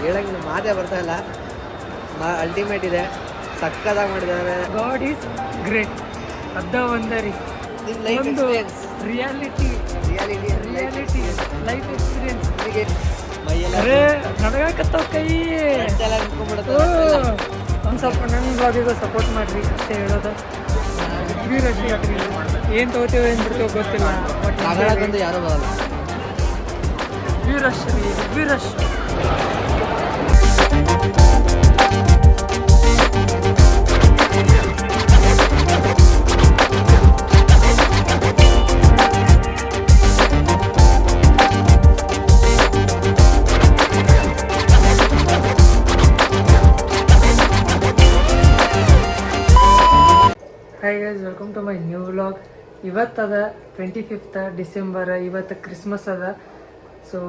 ಹೇಳಂಗೆ ಮಾತೇ ಬರ್ತಾ ಇಲ್ಲ. ಅಲ್ಟಿಮೇಟ್ ಇದೆ, ಸಕ್ಕದಾಗಿ ಮಾಡಿದ್ದಾರೆ. God is great. ಅದ್ದ ಒಂದರಿ ಲೈಫ್ ಒಂದು ಎಕ್ಸ್ಪೀರಿಯನ್ಸ್, ರಿಯಾಲಿಟಿ ಲೈಫ್ ಎಕ್ಸ್ಪೀರಿಯನ್ಸ್. ಅರೆ ನಡಗಾಕತ್ತಾವ ಕೈ. ಒಂದು ಸ್ವಲ್ಪ ನನ್ನ ಬ್ಲಾಗಿಗೂ ಸಪೋರ್ಟ್ ಮಾಡಿರಿ ಅಷ್ಟೇ ಹೇಳೋದು. ರಶ್ ಏನು ತಗೋತೀವೋ ಏನು ಬಿಡ್ತೀವೋ ಗೊತ್ತಿಲ್ಲ. ಬಟ್ ಯಾರೂ ಬರಲ್ಲ. Rush re rush. Hi guys, welcome to my new vlog. ಇವತ್ತದ 25th ಡಿಸೆಂಬರ್. ಇವತ್ತು ಕ್ರಿಸ್ಮಸ್ ಅದ. ಸೊ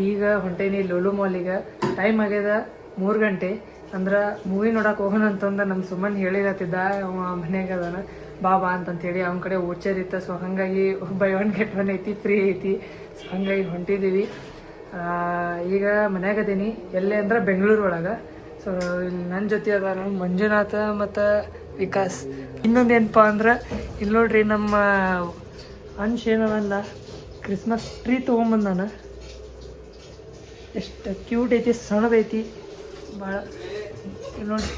ಈಗ ಹೊಂಟೇನಿ ಲೂಲು ಮಾಲಿಗೆ. ಟೈಮ್ ಆಗ್ಯದ 3 ಗಂಟೆ. ಅಂದ್ರೆ ಮೂವಿ ನೋಡಕ್ಕೆ ಹೋಗೋಣ ಅಂತಂದು ನಮ್ಮ ಸುಮ್ಮನೆ ಹೇಳಿರತ್ತಿದ್ದ. ಅವ ಮನ್ಯಾಗ ಅದಾನ, ಬಾ ಅಂತಂತೇಳಿ. ಅವನ ಕಡೆ ವೋಚರ್ ಇತ್ತು. ಸೊ ಹಾಗಾಗಿ ಬೈ 1 get 1 ಐತಿ, ಫ್ರೀ ಐತಿ. ಸೊ ಹಾಗಾಗಿ ಹೊಂಟಿದ್ದೀವಿ. ಈಗ ಮನ್ಯಾಗ ಅದೀನಿ. ಎಲ್ಲೇ ಅಂದ್ರೆ ಬೆಂಗಳೂರು ಒಳಗೆ. ಸೊ ಇಲ್ಲಿ ನನ್ನ ಜೊತೆ ಅದಾನ ಮಂಜುನಾಥ ಮತ್ತು ವಿಕಾಸ್. ಇನ್ನೊಂದು ಏನಪ್ಪ ಅಂದ್ರೆ ಇಲ್ಲಿ ನೋಡ್ರಿ, ನಮ್ಮ ಅಂಶ ಏನವಲ್ಲ ಕ್ರಿಸ್ಮಸ್ ಟ್ರೀ ತೊಗೊಂಬಂದಾನ. ಎಷ್ಟು ಕ್ಯೂಟ್ ಐತಿ, ಸಣ್ಣದೈತಿ ಭಾಳ. ಇಲ್ಲಿ ನೋಡ್ರಿ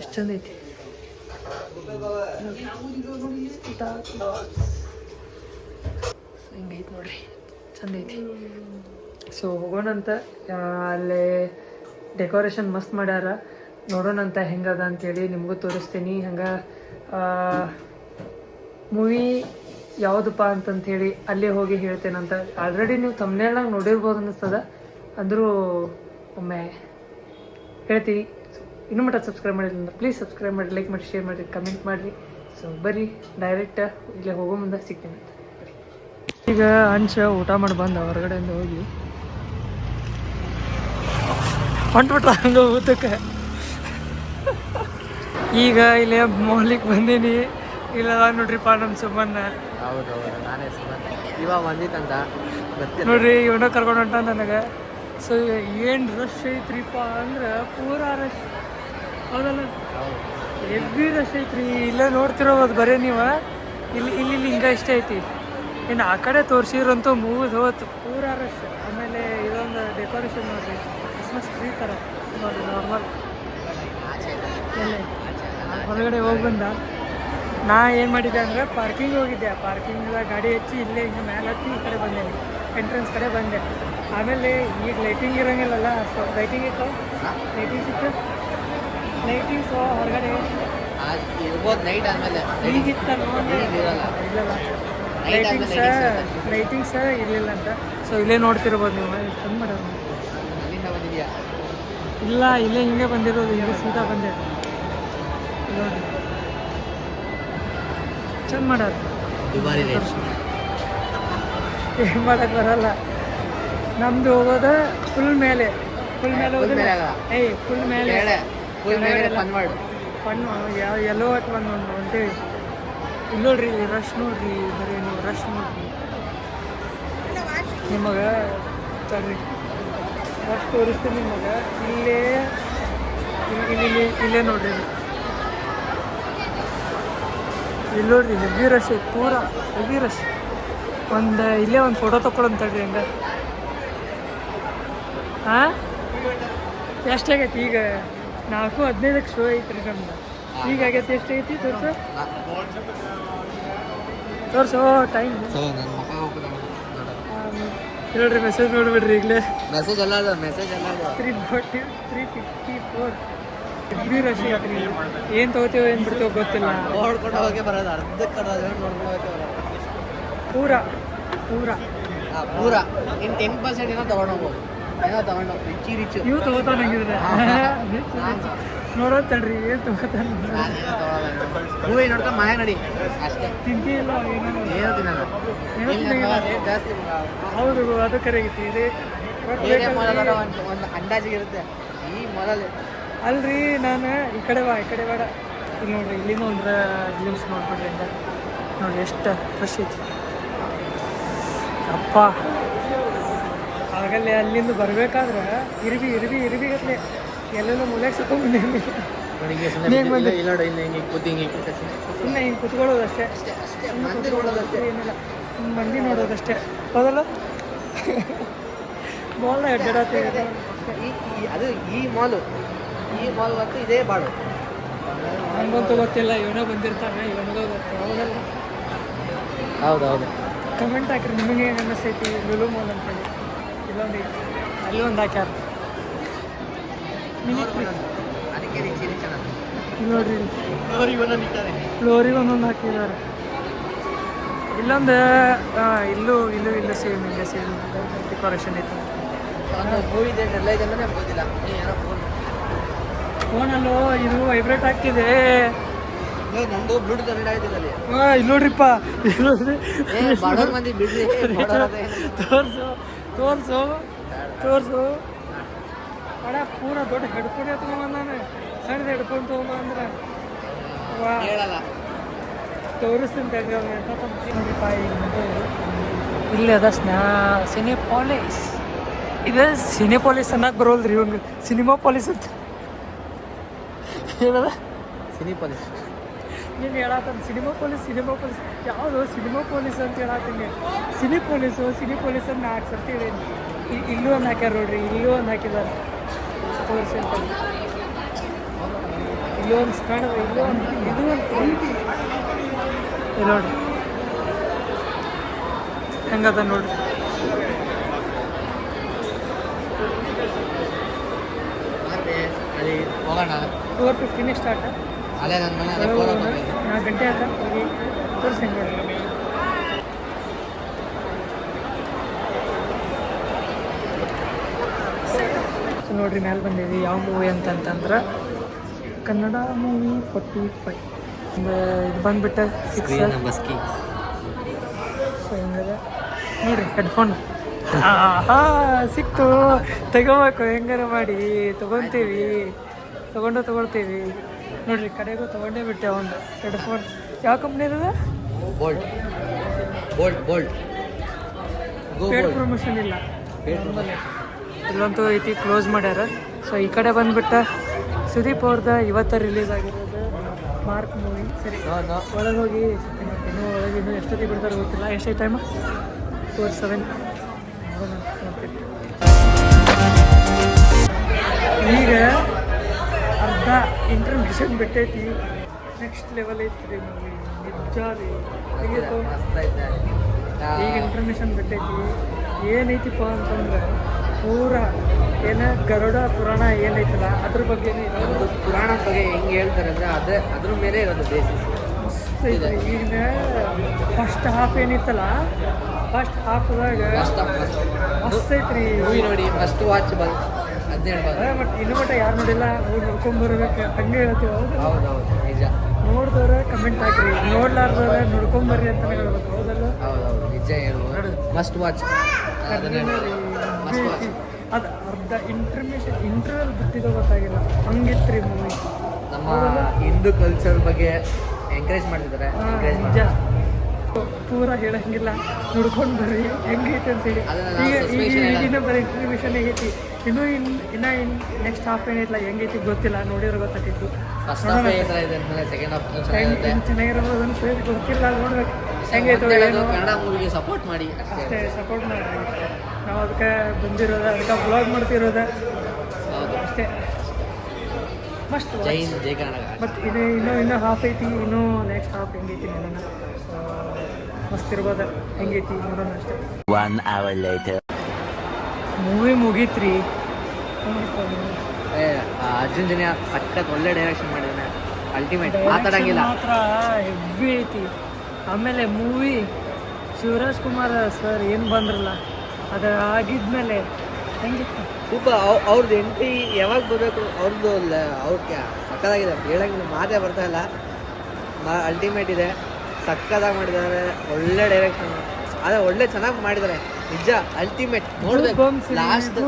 ಎಷ್ಟು ಚಂದ ಐತಿ. ಹಿಂಗೈತಿ ನೋಡ್ರಿ, ಚಂದ ಐತಿ. ಸೊ ಹೋಗೋಣಂತ. ಅಲ್ಲೇ ಡೆಕೋರೇಷನ್ ಮಸ್ತ್ ಮಾಡ್ಯಾರ. ನೋಡೋಣಂತ ಹೆಂಗದ ಅಂತೇಳಿ ನಿಮಗೂ ತೋರಿಸ್ತೀನಿ. ಹಂಗೆ ಮೂವಿ ಯಾವುದಪ್ಪ ಅಂತಂಥೇಳಿ ಅಲ್ಲೇ ಹೋಗಿ ಹೇಳ್ತೇನಂತ. ಆಲ್ರೆಡಿ ನೀವು ತಮ್ಮನೇಲಾಗ ನೋಡಿರ್ಬೋದು ಅನ್ನಿಸ್ತದ, ಅಂದರೂ ಒಮ್ಮೆ ಹೇಳ್ತೀವಿ. ಸೊ ಇನ್ನೂ ಮಟ್ಟ ಸಬ್ಸ್ಕ್ರೈಬ್ ಮಾಡಿಲ್ಲ, ಪ್ಲೀಸ್ ಸಬ್ಸ್ಕ್ರೈಬ್ ಮಾಡಿ, ಲೈಕ್ ಮಾಡಿ, ಶೇರ್ ಮಾಡಿರಿ, ಕಮೆಂಟ್ ಮಾಡಿರಿ. ಸೊ ಬರ್ರಿ ಡೈರೆಕ್ಟ್ ಇಲ್ಲೇ ಹೋಗೋ ಮುಂದೆ ಸಿಗ್ತೀನಿ ಅಂತ. ಈಗ ಅಂಶ ಊಟ ಮಾಡಿ ಬಂದ ಹೊರಗಡೆಯಿಂದ ಹೋಗಿ ಹೊಂಟ್ಬಿಟ್ರ ಹಂಗೆ ಊಟಕ್ಕೆ. ಈಗ ಇಲ್ಲೇ ಮಾಲಿಗೆ ಬಂದೀನಿ. ಇಲ್ಲ ನೋಡ್ರಿಪ್ಪ ನಮ್ಮ ಸುಮ್ಮನ್ನ. ಹೌದೌದು, ನಾನೇ ಇವಾಗ ಬಂದಿತ್ತಂತ ನೋಡ್ರಿ, ಇವನ ಕರ್ಕೊಂಡು ಹೊಂಟ ನನಗೆ. ಸೊ ಏನು ರಶ್ ಐತ್ರಿಪ್ಪ ಅಂದ್ರೆ ಪೂರಾ ರಶ್. ಹೌದಲ್ಲ, ಎವ್ರಿ ರಶ್ ಐತ್ರಿ. ಇಲ್ಲೇ ನೋಡ್ತಿರೋದು ಬರೀ ನೀವು. ಇಲ್ಲಿ ಹಿಂಗೆ ಇಷ್ಟ ಐತಿ. ಇನ್ನು ಆ ಕಡೆ ತೋರಿಸಿದ್ರಂತೂ ಮುಗಿದು ಹೋಯ್ತು, ಪೂರಾ ರಶ್. ಆಮೇಲೆ ಇದೊಂದು ಡೆಕೋರೇಷನ್ ನೋಡ್ರಿ, ಕ್ರಿಸ್ಮಸ್ ಟ್ರೀ ಥರ ನೋಡ್ರಿ, ನಾರ್ಮಲ್. ಎಲ್ಲ ಹೊರಗಡೆ ಹೋಗಿ ಬಂದ. ನಾ ಏನು ಮಾಡಿದ್ದೆ ಅಂದರೆ ಪಾರ್ಕಿಂಗ್ ಹೋಗಿದ್ದೆ. ಪಾರ್ಕಿಂಗ್ದಾಗ ಗಾಡಿ ಹಚ್ಚಿ ಇಲ್ಲೇ ಹಿಂಗೆ ಮೇಲೆ ಹತ್ತಿ ಈ ಕಡೆ ಬಂದೆ, ಎಂಟ್ರೆನ್ಸ್ ಕಡೆ ಬಂದೆ. ಆಮೇಲೆ ಈಗ ಲೈಟಿಂಗ್ ಇರೋಂಗಿಲ್ಲಲ್ಲ, ಸೊ ಲೈಟಿಂಗ್ ಇತ್ತು, ಲೈಟಿಂಗ್ಸ್ ಇತ್ತು, ಲೈಟಿಂಗ್ಸು ಹೊರಗಡೆ ನೈಟ್ ಆದಮೇಲೆ ಈಗಿತ್ತ ನೋಡಿ. ಇಲ್ಲಲ್ಲ, ಲೈಟಿಂಗ್ಸ ಇರಲಿಲ್ಲ ಅಂತ. ಸೊ ಇಲ್ಲೇ ನೋಡ್ತಿರ್ಬೋದು ನೀವು, ಚಂದ ಮಾಡೋದು. ಇಲ್ಲ, ಇಲ್ಲೇ ಹಿಂಗೆ ಬಂದಿರೋದು, ಹಿಂಗೆ ಸೀದಾ ಬಂದೆ ನೋಡಿ. ಚಂದ ಮಾಡೋದು. ಏನು ಮಾಡೋಕ್ಕೆ ಬರಲ್ಲ. ನಮ್ದು ಹೋಗೋದು ಫುಲ್ ಮೇಲೆ ಹೋಗೋದಿಲ್ಲ. ಫುಲ್ ಮೇಲೆ ಫನ್ ಎಲ್ಲೋ ಒಟ್ಟು ಹೊಂಟೇವಿ. ಇಲ್ಲಿ ನೋಡ್ರಿ ರಶ್ ನೋಡ್ರಿ, ಬರೀ ನೀವು ರಶ್ ನೋಡ್ರಿ. ನಿಮಗೆ ತರ್ರಿ ರಶ್ ತೋರಿಸ್ತೀನಿ ನಿಮಗೆ. ಇಲ್ಲೇ ನೋಡ್ರಿ, ಇಲ್ಲಿ ನೋಡ್ರಿ ಹೆವಿ ರಶ್ ಐತಿ, ಪೂರಾ ಹೆವಿ ರಶ್. ಇಲ್ಲೇ ಒಂದು ಫೋಟೋ ತಗೊಳಂತ ತಡ್ರಿ. ಹಂಗೆ ಹಾಂ, ಎಷ್ಟಾಗೈತಿ ಈಗ? 4:15 ಶೋ ಐತ್ರಿ ನಮ್ದು. ಈಗ ಆಗೈತಿ, ಎಷ್ಟಾಗೈತಿ ತೋರ್ಸು ಟೈಮ್ ನೋಡ್ರಿ. ಮೆಸೇಜ್ ನೋಡ್ಬಿಡ್ರಿ ಈಗಲೇ. ಮೆಸೇಜ್ ಅಲ್ಲ, 354 ಹೆವಿ ರಶ್ ಐತ್ರಿ. ಏನು ತಗೋತೀವೋ ಏನು ಬಿಡ್ತೀವೋ ಗೊತ್ತಿಲ್ಲ. ನೋಡ್ಕೊಂಡು ಹೋಗಿ ಬರೋದು, ಅರ್ಧಕ್ಕೆ ನೋಡ್ಕೊಂಡು ಹೋಗಿ ಪೂರಾ ಇನ್ನು 10% ಏನೋ ತೊಗೊಂಡೋಗ್ಬೋದು. ರಿಚ್ ನೀವು ತಗೋತಾನಂಗಿದ್ರೆ ನೋಡೋದು ತಡ್ರಿ. ಏನು ತಗೋತಾನ ಮೂವಿ ನೋಡ್ಕೊಂಡು ಮನೆ ನಡಿ ಅಷ್ಟೇ. ತಿಂತಿಲ್ಲ, ಏನೋ ತಿನ್ನಲ್ಲ. ಜಾಸ್ತಿ ಹೌದು, ಅದು ಕರೆಗೈತಿ. ಒಂದು ಅಂದಾಜಿಗೆ ಇರುತ್ತೆ ಈ ಮೊದಲು. ಅಲ್ರಿ, ನಾನು ಈ ಕಡೆ ಬೇಡ. ಇಲ್ಲಿ ನೋಡ್ರಿ, ಇಲ್ಲಿಂದ ಒಂದು ಗ್ಲಿಮ್ಸ್ ನೋಡ್ಬಿಡ್ರಿ. ಅಂತ ನೋಡಿ ಎಷ್ಟು ರಶ್ ಐತಿ. ಅಪ್ಪ ಆಗಲ್ಲೇ ಅಲ್ಲಿಂದ ಬರ್ಬೇಕಾದ್ರೆ ಇರ್ಬಿ ಗಟ್ಲೆ ಎಲ್ಲೆಲ್ಲೋ ಮೂಲೆಗೆ ಸಕೊಂಡ್ಬಂದೇನಿ. ಸುಮ್ಮನೆ ಹಿಂಗೆ ಕುತ್ಕೊಳ್ಳೋದಷ್ಟೇ, ಏನಿಲ್ಲ, ಮಂದಿ ನೋಡೋದಷ್ಟೇ. ಹೌದಲ್ಲ? ಮಾಲ್ನ ಅಡ್ಡಾಡತ್ತೀವಿ ಅದು ಈ ಮಾಲ್ ಮತ್ತು ಇದೇ ಬಾಡು. ಹಂಗಂತೂ ಗೊತ್ತಿಲ್ಲ, ಇವನೇ ಬಂದಿರ್ತಾನೆ, ಇವನಿಗೂ ಗೊತ್ತು. ಹೌದಲ್ಲ? ಹೌದೌದು. ಕಮೆಂಟ್ ಹಾಕಿರಿ, ನಿಮಗೆ ಏನು ಅನ್ನಿಸ್ತೈತಿ ಲುಲು ಮಾಲ್ ಅಂತೇಳಿ. ಇಲ್ಲೊಂದು ಐತಿ, ಅಲ್ಲಿ ಒಂದು ಹಾಕ್ಯಾರ. ಅದಕ್ಕೆ ನೋಡ್ರಿ, ಫ್ಲೋರಿಗೆ ಒಂದೊಂದು ಹಾಕಿದ್ದಾರೆ. ಇಲ್ಲೊಂದು ಇಲ್ಲೂ ಸೇಮ್ ಡೆಕೋರೇಷನ್ ಐತೆ. ಮೂವಿ ಇದೆ, ಎಲ್ಲ ಇದೆ ಅಂದರೆ ಗೊತ್ತಿಲ್ಲ. ಏನೋ ಫೋನಲ್ಲೂ ಇದು ವೈಬ್ರೇಟ್ ಆಗ್ತಿದೆ. ನಂದು ಬ್ಲೂಟೂತ್ ಕನೆಕ್ಟ್ ಆಯ್ತಿದ್ದಲ್ಲಿ. ಇಲ್ಲಿ ನೋಡ್ರಿಪ್ಪ, ಇಲ್ಲಿ ನೋಡ್ರಿ, ಬಡವ್ರ ಮಂದಿ ಬಿಡ್ರಿ. ತೋರ್ಸು ಅಡ ಪೂರ ದೊಡ್ಡ ಹೆಡ್ಫೋನ್ ತೊಗೊಂಬಂದಾನೆ. ಸಣ್ಣದ ಹೆಡ್ಫೋನ್ ತೊಗೊಂಬಂದ್ರೆ ಹೇಳಲ್ಲ, ತೋರಿಸ್ತೀನಿ ನೋಡ್ರಿಪ್ಪ. ಇಲ್ಲಿ ಅದ ಸಿನಿಪಾಲಿಸ್. ಇದು ಸಿನಿಪಾಲಿಸ್ ಅನ್ನಕ್ಕೆ ಬರೋಲ್ರಿ ಇವಂಗೆ, ಸಿನಿಮಾ ಪಾಲಿಸ್ ಅಂತ ಹೇಳದ. ಸಿನಿಪಾಲಿಸ್ ನೀನು ಹೇಳತ್ತಂದು ಸಿನಿಮಾ ಪೊಲೀಸ್ ಯಾವುದು ಸಿನಿಮಾ ಪೊಲೀಸ್ ಅಂತ ಹೇಳತ್ತೀನಿ. ಸಿನಿಪೊಲೀಸ್ ಅಂತ 4 ಸರ್ತಿ ಹೇಳೀನಿ. ಇಲ್ಲೂ ಒಂದು ಹಾಕ್ಯಾರ ನೋಡ್ರಿ, ಇಲ್ಲೂ ಒಂದು ಹಾಕಿದ್ದಾರೆ. ತೋರಿಸಿ ಅಂತ ಇಲ್ಲೂ ಒಂದು ಕಾಣದ, ಇದು ನೋಡ್ರಿ ಹೆಂಗದ ನೋಡ್ರಿ. ಅಲ್ಲಿ ಹೋಗೋಣ. 4:15 ಸ್ಟಾರ್ಟ್. ಅಲ್ಲೇ ನನ್ನ ಮನೆ 4 ಗಂಟೆ ಆಯ್ತಾ ಹೋಗಿ ತೋರಿಸಿ ನೋಡ್ರಿ. ಸೊ ನೋಡ್ರಿ, ಮೇಲೆ ಬಂದಿದ್ವಿ. ಯಾವ ಮೂವಿ ಅಂತಂದ್ರೆ ಕನ್ನಡ ಮೂವಿ 45. ಇದು ಬಂದ್ಬಿಟ್ಟು 6. ಸೊ ಹಿಂಗದ ನೋಡ್ರಿ ಹೆಡ್ಫೋನ್. ಸಿಕ್ತು, ತಗೋಬೇಕು ಹೆಂಗಾರ ಮಾಡಿ. ತಗೊಳ್ತೀವಿ ನೋಡ್ರಿ. ಕಡೆಗೂ ತೊಗೊಂಡೇ ಬಿಟ್ಟೆ ಒಂದು ಹೆಡ್ಫೋನ್. ಯಾವ ಕಂಪ್ನಿ ಇರದ? ಪೇಡ್ ಪ್ರಮೋಷನ್ ಇಲ್ಲ. ಇಲ್ಲಂತೂ ಐತಿ, ಕ್ಲೋಸ್ ಮಾಡ್ಯಾರ. ಸೊ ಈ ಕಡೆ ಬಂದ್ಬಿಟ್ಟ ಸುದೀಪ್ ಅವ್ರದ್ದು ಇವತ್ತು ರಿಲೀಸ್ ಆಗಿರೋದು ಮಾರ್ಕ್ ಮೂವಿ. ಸರಿ, ಒಳಗೆ ಹೋಗಿ ಇನ್ನೂ ಎಷ್ಟೊತ್ತಿಗೆ ಬಿಡ್ತಾರೆ ಗೊತ್ತಿಲ್ಲ. ಎಷ್ಟೈತೆ ಟೈಮು? 4:07. ನೋಡ್ತೀನಿ. ಈಗ ಅರ್ಧ ಇಂಟರ್ಮಿಷನ್ ಬಿಟ್ಟೈತಿ. ನೆಕ್ಸ್ಟ್ ಲೆವೆಲ್ ಐತ್ರಿ ಮೂವಿ, ನಿಜ ರೀ. ಈಗ ಇಂಟರ್ಮಿಷನ್ ಬಿಟ್ಟೈತಿ. ಏನೈತಿಪ್ಪ ಅಂತಂದ್ರೆ ಪೂರ ಗರುಡ ಪುರಾಣ ಏನೈತಲ್ಲ ಅದ್ರ ಬಗ್ಗೆನೇ ಇರೋದು. ಪುರಾಣದ ಬಗ್ಗೆ ಹೆಂಗೆ ಹೇಳ್ತಾರೆ ಅಂದರೆ ಅದ್ರ ಮೇಲೆ ಇರೋದು ಬೇಸಿಸ್. ಮಸ್ತ್ ಐತೆ. ಈಗ ಫಸ್ಟ್ ಹಾಫ್ ಏನಿತ್ತಲ್ಲ, ಫಸ್ಟ್ ಹಾಫ್ದಾಗ ಮಸ್ತ್ ಐತ್ರಿ ಮೂವಿ. ನೋಡಿ, ಫಸ್ಟ್ ವಾಚ್ ಅದನ್ನೇ ಹೇಳ್ಬೋದು. ಬಟ್ ಇನ್ನೂ ಮಟ್ಟ ಯಾರು ನೋಡಿಲ್ಲ, ಅವ್ರು ನೋಡ್ಕೊಂಬರ್ಬೇಕು ಹಂಗೆ ಹೇಳ್ತೀವಿ. ಹೌದೌದು, ನಿಜ. ನೋಡಿದವ್ರೆ ಕಮೆಂಟ್ ಹಾಕ್ರಿ, ನೋಡ್ಲಾರ್ದವ್ರೆ ನೋಡ್ಕೊಂಬರ್ರಿ ಅಂತ ಹೇಳ್ಬೇಕು. ಹೌದಲ್ಲ? ಹೌದೌದು, ನಿಜ ಹೇಳ್ಬೋದು. Must watch. ಅದು ಅರ್ಧ ಇಂಟರ್ವಲ್ ಬಿಟ್ಟಿದ್ದು ಗೊತ್ತಾಗಿಲ್ಲ, ಹಂಗಿತ್ರಿ ಮೂವಿ. ನಮ್ಮ ಹಿಂದೂ ಕಲ್ಚರ್ ಬಗ್ಗೆ ಎಂಕರೇಜ್ ಮಾಡ್ತಿದ್ದಾರೆ. ನಿಜ, ಪೂರ ಹೇಳಂಗಿಲ್ಲ, ನೋಡ್ಕೊಂಡು ಬರ್ರಿ ಹೆಂಗೈತೆ ಅಂತೇಳಿ. ಈಗಿನ ಬರೀ ಇಂಟ್ರಿಬ್ಯೂಷನ್ ಆಗೈತಿ. ಇನ್ನು ನೆಕ್ಸ್ಟ್ ಹಾಫ್ ಏನೈತಿಲ್ಲ, ಹೆಂಗೈತಿ ಗೊತ್ತಿಲ್ಲ, ನೋಡಿದ್ರೆ ಗೊತ್ತಾಗೈತಿ. ಚೆನ್ನಾಗಿರ್ಬೋದು ಅನ್ಸೈತಿ, ಗೊತ್ತಿಲ್ಲ, ನೋಡ್ಬೇಕು ಹೆಂಗೈತೆ. ಕನ್ನಡ ಮೂವಿಗೆ ಸಪೋರ್ಟ್ ಮಾಡಿ ಅಷ್ಟೇ, ಸಪೋರ್ಟ್ ಮಾಡಿ. ನಾವು ಅದಕ್ಕೆ ಬಂದಿರೋದು, ಅದಕ್ಕೆ ಬ್ಲಾಗ್ ಮಾಡ್ತಿರೋದು ಅಷ್ಟೇ. ಮಸ್ಟ್ ಜೈ ಕನ್ನಡ. ಮತ್ತು ಇನ್ನೂ ಹಾಫ್ ಐತಿ. ಇನ್ನೂ ನೆಕ್ಸ್ಟ್ ಹಾಫ್ ಹೆಂಗೈತಿ ನೋಡೋಣ. ಮಸ್ತ್ ಇರ್ಬೋದು, ಹೆಂಗೈತಿ ನೋಡೋಣ ಅಷ್ಟೇ. 1 hour later. Movie ಮುಗೀತ್ರಿ. Arjun Janya ಸಖತ್ ಒಳ್ಳೆ ಡೈರೆಕ್ಷನ್ ಮಾಡಿದ್ದಾನೆ. ಅಲ್ಟಿಮೇಟ್, ಮಾತಾಡಂಗಿಲ್ಲ, ಮಾತ್ರ ಹೆವಿ ಐತಿ. ಆಮೇಲೆ ಮೂವಿ ಶಿವರಾಜ್ ಕುಮಾರ್ ಸರ್ ಏನು ಬಂದ್ರಲ್ಲ, ಅದು ಆಗಿದ್ಮೇಲೆ ಹೆಂಗಿತ್ತು ಸೂಪರ್. ಅವ್ರದ್ದು ಎಂಟ್ರಿ ಯಾವಾಗ ಬರಬೇಕು, ಅವ್ರದ್ದು ಅವ್ರಿಗೆ ಸಕ್ಕತ್ತಾಗಿದೆ. ಹೇಳಂಗಿಲ್ಲ, ಮಾತೇ ಬರ್ತಾ ಇಲ್ಲ. ಅಲ್ಟಿಮೇಟ್ ಇದೆ, ಸಕ್ಕತ್ತಾಗಿ ಮಾಡಿದ್ದಾರೆ. ಒಳ್ಳೆ ಡೈರೆಕ್ಷನ್, ಅದೇ ಒಳ್ಳೆ ಚೆನ್ನಾಗಿ ಮಾಡಿದ್ದಾರೆ ನಿಜ. ಅಲ್ಟಿಮೇಟ್ ನೋಡ್ಬೇಕು. ಲಾಸ್ಟ್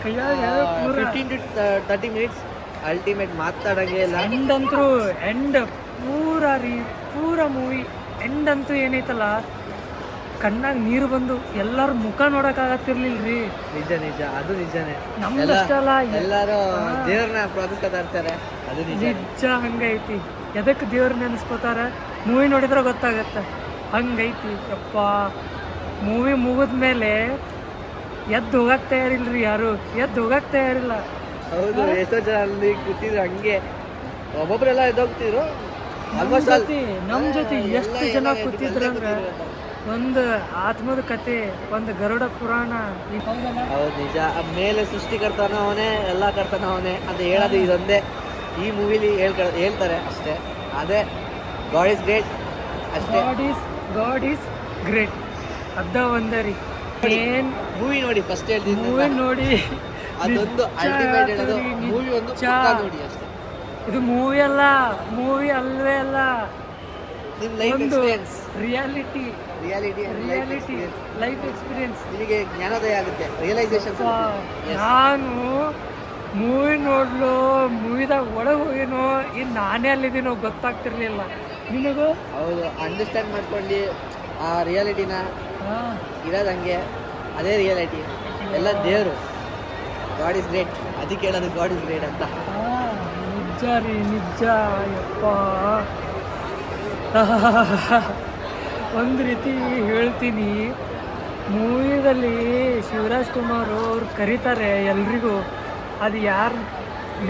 15 to 30 ಮಿನಿಟ್ಸ್ ಅಲ್ಟಿಮೇಟ್, ಮಾತಾಡಂಗೆ ಇಲ್ಲ. ಎಂಡ್ ಪೂರ ಮೂವಿ ಎಂಡ್ ಅಂತೂ ಏನೈತಲ್ಲ ಕಣ್ಣಾಗ ನೀರು ಬಂದು ಎಲ್ಲರ ಮುಖ ನೋಡೋಕ್ಕಾಗತ್ತಿರ್ಲಿಲ್ರಿ. ನಿಜ ನಿಜ, ಅದು ನಿಜನೇ. ನಮ್ದಷ್ಟೇ ಅಲ್ಲ, ಎಲ್ಲರೂ ದೇವ್ರನ್ನ ಪ್ರಾರ್ಥಿಸ್ಕೊತಾ ಇರ್ತಾರೆ, ಅದು ನಿಜ. ನಿಜ ಹಂಗೈತಿ. ಎದಕ್ಕೆ ದೇವ್ರ ನೆನೆಸ್ಕೋತಾರ, ಮೂವಿ ನೋಡಿದ್ರೆ ಗೊತ್ತಾಗತ್ತೆ. ಹಂಗೈತಿ ಯಪ್ಪ. ಮೂವಿ ಮುಗಿದ್ಮೇಲೆ ಎದ್ದು ಹೋಗಕ್ಕೆ ತಯಾರಿಲ್ರಿ, ಯಾರು ಎದ್ದು ಹೋಗಕ್ಕೆ ತಯಾರಿಲ್ಲ. ಹೌದು, ಎಷ್ಟೋ ಜನ ಅಲ್ಲಿ ಕೂತಿದ್ರು ಹಂಗೆ, ಒಬ್ಬೊಬ್ರೆಲ್ಲ ಎದ್ದೋಗ್ತಿದ್ರು. ಆಲ್ಮೋಸ್ಟ್ ನಮ್ಮ ಜೊತೆ ಎಷ್ಟು ಜನ ಕೂತಿದ್ರು ಅಂದ್ರೆ ಒಂದು ಆತ್ಮದ ಕತೆ, ಒಂದು ಗರುಡ ಪುರಾಣ. ಹೌದು ನಿಜ. ಮೇಲೆ ಸೃಷ್ಟಿಕರ್ತಾನ ಅವನೇ, ಎಲ್ಲ ಕರ್ತಾನ ಅವನೇ ಅಂತ ಹೇಳೋದು ಇದೊಂದೇ ಈ ಮೂವಿಲಿ ಹೇಳ್ತಾರೆ ಅಷ್ಟೇ. ಅದೇ ಗಾಡ್ ಇಸ್ ಗ್ರೇಟ್ ಅಷ್ಟೇ. ಗಾಡ್ ಈಸ್ ಗ್ರೇಟ್, ಅದ ಒಂದೇ ರೀ. ಏನ್ ಮೂವಿ ನೋಡಿ, ಫಸ್ಟ್ ಹೇಳ್ತೀನಿ, ಮೂವಿ ನೋಡಿ, ಅದೊಂದು ಅಲ್ಟಿಮೇಟ್ ಹೇಳೋದು. ಮೂವಿ ಒಂದು ಪಕ್ಕಾ ನೋಡಿ ಅಷ್ಟೇ. ಇದು ಮೂವಿ ಅಲ್ಲ, ಮೂವಿ ಅಲ್ವೇ ಅಲ್ಲ, ನಿಮ್ಮ life experience, reality life experience. ನಿಮಗೆ ಜ್ಞಾನೋದಯ ಆಗುತ್ತೆ, ರಿಯಲೈಸೇಷನ್. ನಾನು ಮೂವಿ ನೋಡ್ಲು, ಮೂವಿದಾಗ ಒಳಗೆ ಹೋಗಿನೋ, ಇನ್ನು ನಾನೇ ಅಲ್ಲಿದ್ದೀನೋ ಗೊತ್ತಾಗ್ತಿರ್ಲಿಲ್ಲ ನಿನಗೂ. ಹೌದು, ಅಂಡರ್ಸ್ಟ್ಯಾಂಡ್ ಮಾಡ್ಕೊಂಡು ಆ ರಿಯಾಲಿಟಿನ ಇರೋದಂಗೆ, ಅದೇ ರಿಯಾಲಿಟಿ. ಎಲ್ಲ ದೇವರು, ಗಾಡ್ ಇಸ್ ಗ್ರೇಟ್, ಅದಕ್ಕೆ ಹೇಳೋದು ಗಾಡ್ ಇಸ್ ಗ್ರೇಟ್ ಅಂತ. ನಿಜ ರೀ, ನಿಜ ಯಪ್ಪ. ಒಂದು ರೀತಿ ಹೇಳ್ತೀನಿ, ಮೂವಿದಲ್ಲಿ ಶಿವರಾಜ್ ಕುಮಾರ್ ಅವ್ರು ಕರೀತಾರೆ ಎಲ್ರಿಗೂ. ಅದು ಯಾರು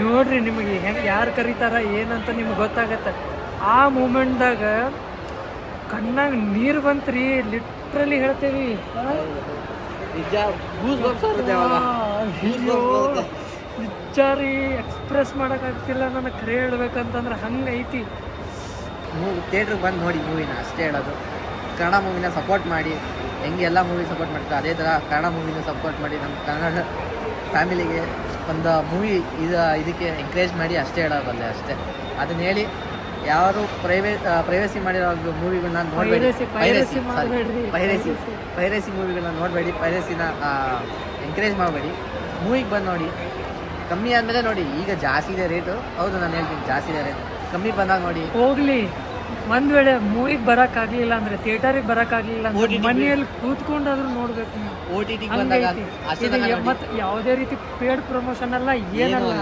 ನೋಡ್ರಿ, ನಿಮಗೆ ಹೆಂಗೆ ಯಾರು ಕರೀತಾರ ಏನಂತ ನಿಮ್ಗೆ ಗೊತ್ತಾಗತ್ತೆ. ಆ ಮೂಮೆಂಟ್ದಾಗ ಕಣ್ಣಾಗ ನೀರು ಬಂತ್ರಿ, ಲಿಟ್ರಲಿ ಹೇಳ್ತೇವಿ. ನಿಜ, ಗೂಸ್ ಬಂಪ್ಸ್ ಆಗುತ್ತೆ ಅವಾಗ. ನಿಜ ರೀ, ಎಕ್ಸ್ಪ್ರೆಸ್ ಮಾಡೋಕ್ಕಾಗ್ತಿಲ್ಲ ನನಗೆ ಕರೆ ಹೇಳ್ಬೇಕಂತಂದ್ರೆ ಹಂಗೈತಿ. ಥಿಯೇಟ್ರಿಗೆ ಬಂದು ನೋಡಿ ಮೂವಿನ, ಅಷ್ಟೇ ಹೇಳೋದು. ಕನ್ನಡ ಮೂವಿನ ಸಪೋರ್ಟ್ ಮಾಡಿ, ಹೆಂಗೆ ಎಲ್ಲ ಮೂವಿ ಸಪೋರ್ಟ್ ಮಾಡ್ತಾರೆ ಅದೇ ಥರ ಕನ್ನಡ ಮೂವಿನ ಸಪೋರ್ಟ್ ಮಾಡಿ. ನಮ್ಮ ಕನ್ನಡ ಫ್ಯಾಮಿಲಿಗೆ ಒಂದು ಮೂವಿ ಇದಕ್ಕೆ ಎಂಕರೇಜ್ ಮಾಡಿ, ಅಷ್ಟೇ ಹೇಳೋದಲ್ಲೇ ಅಷ್ಟೇ. ಅದನ್ನ ಹೇಳಿ, ಯಾರು ಪ್ರೈವೇಸಿ ಮಾಡಿರೋ ಮೂವಿಗಳನ್ನ ನೋಡಬೇಡಿ, ಪೈರೇಸಿ ಮೂವಿಗಳನ್ನ ನೋಡಬೇಡಿ, ಪೈರೇಸಿನ ಎಂಕರೇಜ್ ಮಾಡಬೇಡಿ. ಮೂವಿಗೆ ಬಂದು ನೋಡಿ, ಕಮ್ಮಿ ಆದಮೇಲೆ ನೋಡಿ. ಈಗ ಜಾಸ್ತಿ ಇದೆ ರೇಟು, ಹೌದು ನಾನು ಹೇಳ್ತೀನಿ, ಜಾಸ್ತಿ ಇದೆ ರೇಟ್. ಕಮ್ಮಿ ಬಂದಾಗ ನೋಡಿ. ಹೋಗ್ಲಿ, ಒಂದ್ ವೇಳೆ ಮೂವಿಗೆ ಬರೋಕ್ಕಾಗಲಿಲ್ಲ ಅಂದ್ರೆ, ಥಿಯೇಟರಿಗೆ ಬರೋಕ್ಕಾಗಲಿಲ್ಲ ಅಂದ್ರೆ ಮನೆಯಲ್ಲಿ ಕೂತ್ಕೊಂಡಾದ್ರೂ ನೋಡ್ಬೇಕು. OTT ಬಂದಾಗ ಮತ್ತೆ ಯಾವುದೇ ರೀತಿ ಪೇಡ್ ಪ್ರಮೋಷನ್ ಅಲ್ಲ, ಏನಲ್ಲ.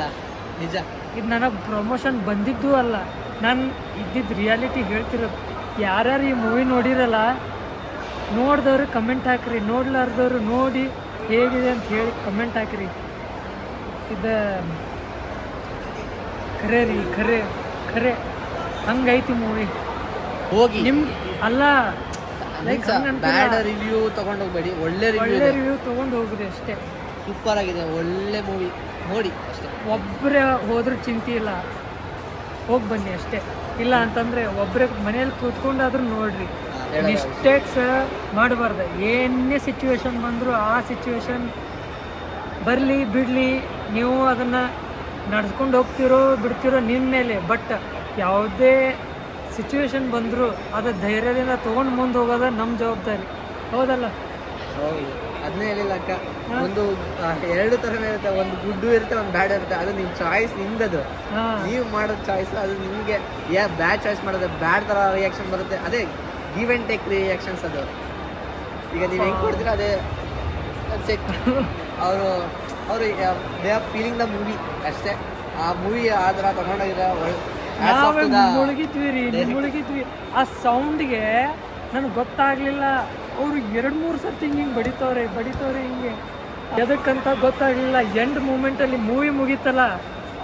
ನಿಜ, ಇದು ನನಗೆ ಪ್ರಮೋಷನ್ ಬಂದಿದ್ದೂ ಅಲ್ಲ, ನಾನು ಇದ್ದಿದ್ದು ರಿಯಾಲಿಟಿ ಹೇಳ್ತಿರೋದು. ಯಾರ್ಯಾರು ಈ ಮೂವಿ ನೋಡಿರಲ್ಲ, ನೋಡಿದವ್ರು ಕಮೆಂಟ್ ಹಾಕ್ರಿ, ನೋಡ್ಲಾರ್ದವ್ರು ನೋಡಿ ಹೇಗಿದೆ ಅಂತ ಹೇಳಿ ಕಮೆಂಟ್ ಹಾಕ್ರಿ. ಇದು ಖರೆ ರೀ, ಖರೆ ಖರೆ ಹಂಗೈತಿ ಮೂವಿ. ಹೋಗಿ ನಿಮ್ಗೆ ಅಲ್ಲ, ಬ್ಯಾಡ್ ರಿವ್ಯೂ ತಗೊಂಡೋಗ್ಬೇಡಿ, ಒಳ್ಳೆ ರಿವ್ಯೂ ತೊಗೊಂಡು ಹೋಗ್ರಿ ಅಷ್ಟೇ. ಸೂಪರ್ ಆಗಿದೆ, ಒಳ್ಳೆ ಮೂವಿ ನೋಡಿ ಅಷ್ಟೇ. ಒಬ್ಬರೇ ಹೋದ್ರೂ ಚಿಂತೆ ಇಲ್ಲ, ಹೋಗಿ ಬನ್ನಿ ಅಷ್ಟೇ. ಇಲ್ಲ ಅಂತಂದರೆ ಒಬ್ಬರೇ ಮನೇಲಿ ಕೂತ್ಕೊಂಡಾದ್ರೂ ನೋಡ್ರಿ. ಮಿಸ್ಟೇಕ್ಸ್ ಮಾಡಬಾರ್ದು. ಏನೇ ಸಿಚುವೇಶನ್ ಬಂದರೂ ಆ ಸಿಚುವೇಶನ್ ಬರಲಿ ಬಿಡಲಿ, ನೀವು ಅದನ್ನು ನಡ್ಸ್ಕೊಂಡು ಹೋಗ್ತಿರೋ ಬಿಡ್ತಿರೋ ನಿಮ್ಮ ಮೇಲೆ. ಬಟ್ ಯಾವುದೇ ಸಿಚುವೇಶನ್ ಬಂದರೂ ಅದು ಧೈರ್ಯದಿಂದ ತೊಗೊಂಡು ಮುಂದೆ ಹೋಗೋದ ನಮ್ಮ ಜವಾಬ್ದಾರಿ, ಹೌದಲ್ಲ? ಹೌದು, ಅದನ್ನೇ ಹೇಳಿಲ್ಲ ಅಕ್ಕ. ಒಂದು ಎರಡು ಥರನೇ ಇರುತ್ತೆ, ಒಂದು ಗುಡ್ಡು ಇರುತ್ತೆ, ಒಂದು ಬ್ಯಾಡ್ ಇರುತ್ತೆ. ಅದು ನಿಮ್ಮ ಚಾಯ್ಸ್, ನಿಮ್ದದು. ನೀವು ಮಾಡೋ ಚಾಯ್ಸ್ ಅದು ನಿಮಗೆ. ಬ್ಯಾಡ್ ಚಾಯ್ಸ್ ಮಾಡೋದು ಬ್ಯಾಡ್ ಥರ ರಿಯಾಕ್ಷನ್ ಬರುತ್ತೆ. ಅದೇ ಗಿವ್ ಆ್ಯಂಡ್ ಟೇಕ್ ರಿಯಾಕ್ಷನ್ಸ್ ಅದು. ಈಗ ನೀವು ಹೆಂಗೆ ಕೊಡ್ತೀರ ಅದೇ ಸೆಟ್. ಅವರು they are feeling the movie ಅಷ್ಟೇ. ಆ ಮೂವಿ ಆ ಥರ ತಗೊಂಡೋಗಿರೋ ಮುಳುಗಿದ್ವಿ. ಆ ಸೌಂಡ್ಗೆ ನನಗೆ ಗೊತ್ತಾಗಲಿಲ್ಲ. ಅವರು 2-3 ಸರ್ತಿ ಹಿಂಗೆ ಬಡಿತವ್ರೆ ಹಿಂಗೆ, ಎದಕ್ಕಂತ ಗೊತ್ತಾಗಲಿಲ್ಲ. ಎಂಡ್ ಮೂಮೆಂಟಲ್ಲಿ ಮೂವಿ ಮುಗೀತಲ್ಲ,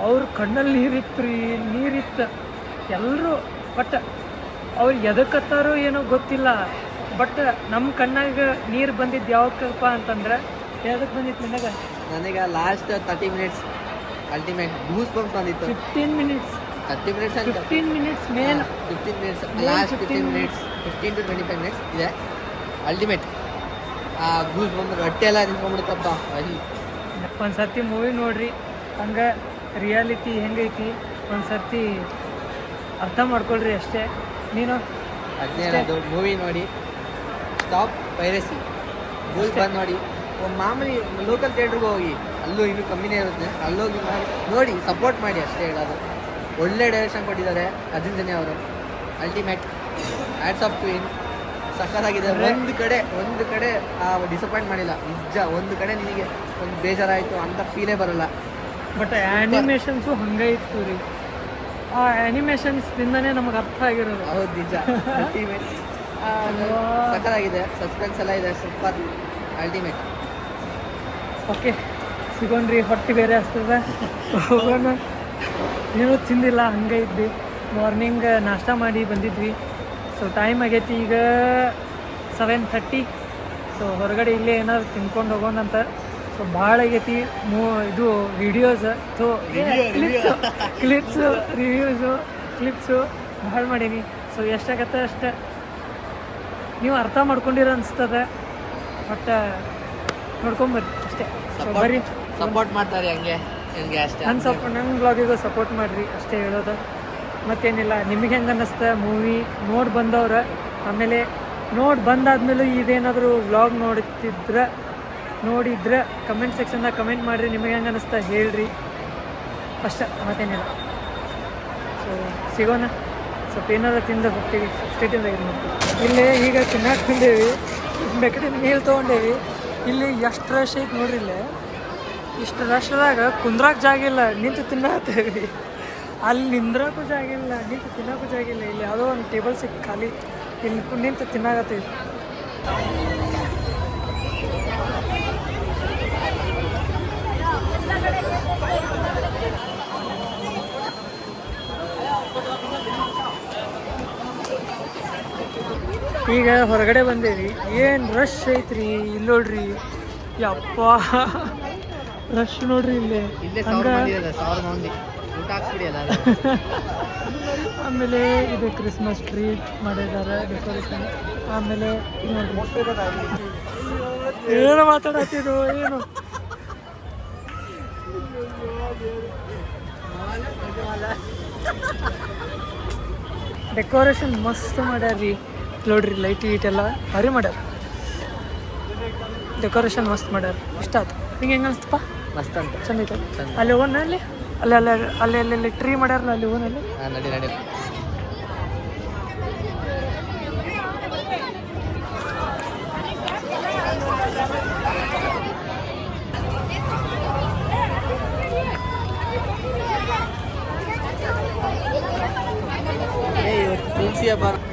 ಅವ್ರ ಕಣ್ಣಲ್ಲಿ ನೀರಿತ್ತು ಎಲ್ಲರೂ. ಬಟ್ ಅವ್ರು ಎದಕ್ಕತ್ತಾರೋ ಏನೋ ಗೊತ್ತಿಲ್ಲ. ಬಟ್ ನಮ್ಮ ಕಣ್ಣಾಗ ನೀರು ಬಂದಿದ್ದು ಯಾವಕ್ಕಪ್ಪ ಅಂತಂದ್ರೆ, ಎದಕ್ಕೆ ಬಂದಿತ್ತು ನನಗೆ last 30 minutes ultimate goose bumps ಬಂದಿತ್ತು. 15 minutes main 15 minutes last 15 minutes 15 to 25 minutes ಇದೆ ಅಲ್ಟಿಮೇಟ್. ಆ ಗೂಸ್ ಬಂದ್ರೆ ಹೊಟ್ಟೆ ಎಲ್ಲ ನಿಂತ್ಕೊಂಡ್ಬಿಡುತ್ತಪ್ಪ. ಒಂದು ಸರ್ತಿ ಮೂವಿ ನೋಡ್ರಿ, ಹಂಗೆ ರಿಯಾಲಿಟಿ ಹೆಂಗೈತಿ ಒಂದು ಸರ್ತಿ ಅರ್ಥ ಮಾಡ್ಕೊಳ್ರಿ ಅಷ್ಟೇ. ನೀನು ಅದನ್ನೇ ಮೂವಿ ನೋಡಿ, ಸ್ಟಾಪ್ ಪೈರಸಿ, ಗೂಸ್ ಬಂದು ನೋಡಿ. ಮಾಮೂಲಿ ಲೋಕಲ್ ಥಿಯೇಟ್ರಿಗೆ ಹೋಗಿ, ಅಲ್ಲೂ ಇನ್ನೂ ಕಮ್ಮಿನೇ ಇರುತ್ತೆ, ಅಲ್ಲೋಗಿ ನೋಡಿ ಸಪೋರ್ಟ್ ಮಾಡಿ ಅಷ್ಟೇ ಹೇಳೋದು. ಒಳ್ಳೆ ಡೈರೆಕ್ಷನ್ ಕೊಟ್ಟಿದ್ದಾರೆ ಅರ್ಜುನ್ ಜನ್ಯ ಅವರು, ultimate. Hats off to him. ಸಕ್ಕತ್ತಾಗಿದೆ. ಒಂದು ಕಡೆ ಡಿಸಪಾಯಿಂಟ್ ಮಾಡಿಲ್ಲ ನಿಜ. ಒಂದು ಕಡೆ ನಿನಗೆ ಒಂದು ಬೇಜಾರಾಯಿತು ಅಂತ ಫೀಲೇ ಬರಲ್ಲ. ಬಟ್ ಆ್ಯನಿಮೇಷನ್ಸು ಹಂಗೆ ಇತ್ತು ರೀ. ಆ ಆ್ಯನಿಮೇಷನ್ಸ್ದಿಂದನೇ ನಮಗೆ ಅರ್ಥ ಆಗಿರೋದು. ಹೌದು ನಿಜ. ಅಲ್ಟಿಮೇಟ್ ಸಕ್ಕತ್ತಾಗಿದೆ. ಸಸ್ಪೆನ್ಸ್ ಎಲ್ಲ ಇದೆ. Super ultimate. ಓಕೆ ಸಿಗೋಣ್ರಿ, ಹೊಟ್ಟೆ ಬೇರೆ ಆಗ್ತದೆ. ಹೋಗೋಣ. ಏನೂ ತಿಂದಿಲ್ಲ, ಹಂಗೆ ಇದ್ವಿ. ಮಾರ್ನಿಂಗ್ ನಾಷ್ಟ ಮಾಡಿ ಬಂದಿದ್ವಿ. ಸೊ ಟೈಮ್ ಆಗೈತಿ ಈಗ 7:30. ಸೊ ಹೊರಗಡೆ ಇಲ್ಲೇ ಏನಾದ್ರು ತಿನ್ಕೊಂಡು ಹೋಗೋಣ ಅಂತ. ಸೊ ಭಾಳ ಆಗೈತಿ ಇದು ವಿಡಿಯೋಸ್, ಸೊ ಕ್ಲಿಪ್ಸು ಕ್ಲಿಪ್ಸು ಭಾಳ ಮಾಡೀನಿ. ಸೊ ಎಷ್ಟಾಗತ್ತೆ ಅಷ್ಟು ನೀವು ಅರ್ಥ ಮಾಡ್ಕೊಂಡಿರೋ ಅನಿಸ್ತದೆ. ಬಟ್ ನೋಡ್ಕೊಂಬರ್ರಿ ಅಷ್ಟೇ. ಸೊ ಬರ್ರಿ, ಸಪೋರ್ಟ್ ಮಾಡ್ತಾರೆ ಹಂಗೆ ನನಗೆ ಅಷ್ಟೇ. ನನ್ನ ಬ್ಲಾಗಿಗೂ ಸಪೋರ್ಟ್ ಮಾಡಿರಿ ಅಷ್ಟೇ ಹೇಳೋದು. ಮತ್ತೇನಿಲ್ಲ. ನಿಮಗೆ ಹೆಂಗೆ ಅನ್ನಿಸ್ತಾ ಮೂವಿ ನೋಡಿ ಬಂದವ್ರು? ಆಮೇಲೆ ನೋಡಿ ಬಂದಾದ್ಮೇಲೆ ಇದೇನಾದರೂ ವ್ಲಾಗ್ ನೋಡಿದ್ರೆ ಕಮೆಂಟ್ ಸೆಕ್ಷನ್ದಾಗ ಕಮೆಂಟ್ ಮಾಡಿರಿ. ನಿಮಗೆ ಹೆಂಗೆ ಅನ್ನಿಸ್ತಾ ಹೇಳ್ರಿ ಅಷ್ಟೇ, ಮತ್ತೇನಿಲ್ಲ. ಸೊ ಸಿಗೋಣ. ಸ್ವಲ್ಪ ಏನಾದ್ರು ತಿಂದು ಹೋಗ್ತೀವಿ. ಸ್ಟೇಟಿಂದಾಗಿ ನೋಡ್ತೀವಿ. ಇಲ್ಲೇ ಈಗ ತಿನ್ನಕ್ಕೆ ಬಂದೇವಿ, ಬೇಕಡೆ ನೀರು ತೊಗೊಂಡೇವಿ. ಇಲ್ಲಿ ಎಷ್ಟು ರಶ್ ಐತೆ ನೋಡ್ರಿ. ಇಲ್ಲೇ ಇಷ್ಟು ರಶ್ದಾಗ ಕುಂದ್ರಾಕ ಜಾಗ ಇಲ್ಲ, ನಿಂತು ತಿನ್ನತ್ತೇವಿ. ಅಲ್ಲಿ ನಿಂದ್ರಕ್ಕೂ ಜಾಗ ಇಲ್ಲ, ನಿಂತು ತಿನ್ನೋಕ್ಕೂ ಜಾಗ ಇಲ್ಲ. ಇಲ್ಲಿ ಯಾವುದೋ ಒಂದು ಟೇಬಲ್ ಸಿಕ್ಕಿ ಖಾಲಿ, ಇಲ್ಲಿ ನಿಂತು ತಿನ್ನಾಗತ್ತೀವಿ. ಈಗ ಹೊರಗಡೆ ಬಂದೇವಿ. ಏನು ರಶ್ ಐತ್ರಿ ಇಲ್ಲಿ ನೋಡ್ರಿ. ಯಪ್ಪ ರಶ್ ನೋಡ್ರಿ ಇಲ್ಲೇ. ಆಮೇಲೆ ಇದು ಕ್ರಿಸ್ಮಸ್ ಟ್ರೀ ಮಾಡಿದ್ದಾರೆ, ಡೆಕೋರೇಷನ್. ಆಮೇಲೆ ಏನು ಮಾತಾಡತ್ತಿದ್ರು ಏನು. ಡೆಕೋರೇಷನ್ ಮಸ್ತ್ ಮಾಡ್ಯಾರ್ರಿ ನೋಡ್ರಿ. ಲೈಟ್ ಎಲ್ಲ ಭಾರಿ ಮಾಡ್ಯಾರ. ಡೆಕೋರೇಷನ್ ಮಸ್ತ್ ಮಾಡ್ಯಾರ. ಇಷ್ಟ ಆಯ್ತು. ನಿಂಗೆ ಹೆಂಗೆ ಅನಿಸ್ತಪ್ಪ? ಮಸ್ತ್ ಅಂತ ಚಂದ ಐತೆ. ಅಲ್ಲಿ ಹೋಗೋಣ. ಅಲ್ಲಿ ಟ್ರೀ ಮಾಡ್ಯಾರಲ್ಲ, ಅಲ್ಲಿ ಹೋಗೋಣ. ನಡಿ.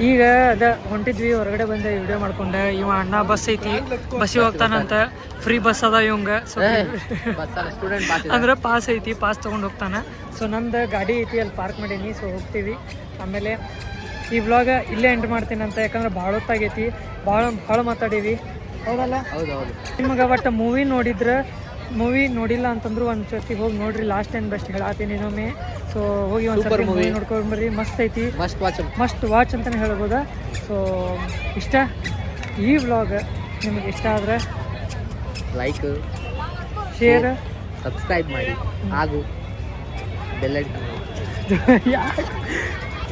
ಈಗ ಅದ ಹೊಂಟಿದ್ವಿ, ಹೊರಗಡೆ ಬಂದೆ, ವಿಡಿಯೋ ಮಾಡ್ಕೊಂಡೆ. ಇವ ಅಣ್ಣ ಬಸ್ ಐತಿ, ಬಸ್ಸಿಗೆ ಹೋಗ್ತಾನಂತ. ಫ್ರೀ ಬಸ್ ಅದ ಇವಂಗ. ಸೊ ಅಂದ್ರೆ ಪಾಸ್ ಐತಿ, ಪಾಸ್ ತೊಗೊಂಡು ಹೋಗ್ತಾನೆ. ಸೊ ನಂದು ಗಾಡಿ ಐತಿ, ಅಲ್ಲಿ ಪಾರ್ಕ್ ಮಾಡೀನಿ. ಸೊ ಹೋಗ್ತೀವಿ. ಆಮೇಲೆ ಈ ವ್ಲಾಗ ಇಲ್ಲೇ ಎಂಡ್ ಮಾಡ್ತೀನಂತ, ಯಾಕಂದ್ರೆ ಭಾಳ ಹೊತ್ತಾಗೈತಿ, ಭಾಳ ಮಾತಾಡೀವಿ. ಹೌದಲ್ಲ? ಹೌದು. ನಿಮಗೆ ಒಟ್ಟು ಮೂವಿ ನೋಡಿಲ್ಲ ಅಂತಂದ್ರು ಒಂದು ಸರ್ತಿ ಹೋಗಿ ನೋಡ್ರಿ. ಲಾಸ್ಟ್ ಆ್ಯಂಡ್ ಬೆಸ್ಟ್ ಹೇಳತ್ತೀನಿ ಇನ್ನೊಮ್ಮೆ. ಸೊ ಹೋಗಿ ಒಂದು ಸರ್ತಿ ಮೂವಿ ನೋಡ್ಕೊಂಡ್ಬರ್ರಿ. ಮಸ್ತ್ ಐತಿ, ಮಸ್ಟ್ ವಾಚ್ ಅಂತಲೇ ಹೇಳ್ಬೋದ. ಸೊ ಈ ವ್ಲಾಗ್ ನಿಮಗೆ ಇಷ್ಟ ಆದರೆ ಲೈಕ್, ಶೇರ್, ಸಬ್ಸ್ಕ್ರೈಬ್ ಮಾಡಿ ಹಾಗೂ ಬೆಲ್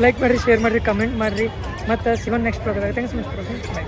ಲೈಕ್ ಮಾಡಿರಿ, ಶೇರ್ ಮಾಡಿರಿ, ಕಮೆಂಟ್ ಮಾಡಿರಿ. ಮತ್ತು ಸಿಗೋಣ ನೆಕ್ಸ್ಟ್ ಪ್ರೋಗ್ರಾಮ್. Thanks much. ಬಾಯ್.